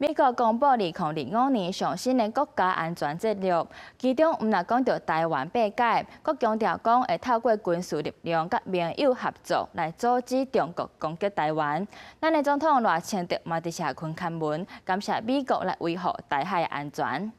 美国公布2025年上新的国家安全战略，其中唔若讲到台湾被解，佮强调讲会透过军事力量甲盟友合作来阻止中国攻击台湾。咱的总统赖清德嘛伫社群刊文，感谢美国来维护台海安全。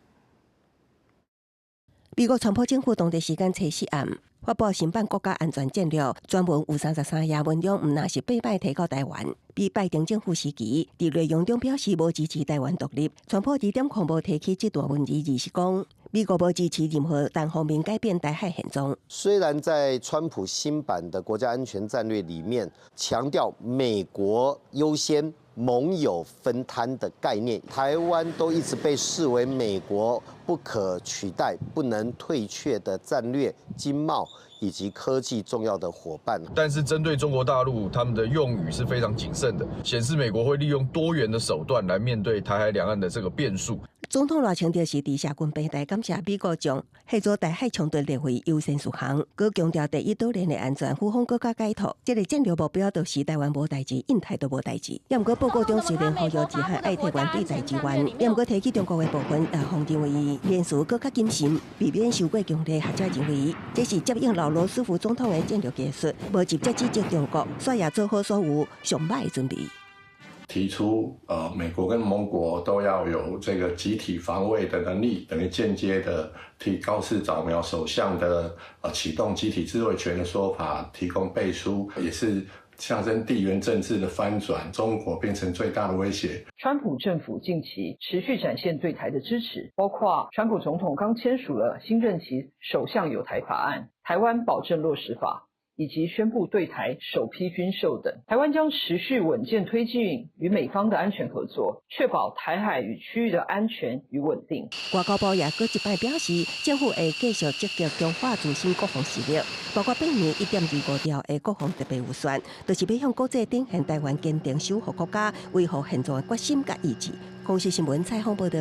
美国川普政府当地时间7暗发布新版国家安全战略，专门有33页文章，唔若是8摆提到台湾。比拜登政府时期，伫内容中表示无支持台湾独立。川普2点空无提起这段文字，意是讲美国无支持任何单方面改变台海现状。虽然在川普新版的国家安全战略里面强调美国优先、盟友分摊的概念，台湾都一直被视为美国不可取代、不能退却的战略、经贸以及科技重要的伙伴。但是针对中国大陆，他们的用语是非常谨慎的，显示美国会利用多元的手段来面对台海两岸的这个变数。总统赖清德是伫社群平台感谢美国将协助台海冲突列为优先事项，佮强调第一岛链的安全互访更加解脱。这个战略目标就是台湾无代志，印太都无代志。也毋过报告中虽然呼吁自海爱台湾对待支援，也毋过提起中国的部分，方针为联署更加谨慎，避免受过强烈学者认为，这是接应老罗斯福总统的战略技术，无直接指责中国，却也做好所有上歹的准备。提出美国跟盟国都要有这个集体防卫的能力，等于间接的替高市早苗首相的启动集体自卫权的说法提供背书，也是象征地缘政治的翻转，中国变成最大的威胁。川普政府近期持续展现对台的支持，包括川普总统刚签署了新任期首相友台法案、台湾保证落实法，以及宣布对台首批军售等。台湾将持续稳健推进与美方的安全合作，确保台海与区域的安全与稳定。外交部也搁一摆表示，政府会继续积极强化自身国防实力，包括8年1.25条的国防特别预算，就是要向国际展现台湾坚定守护国家、维护现状的决心甲意志。公视新闻采访报道。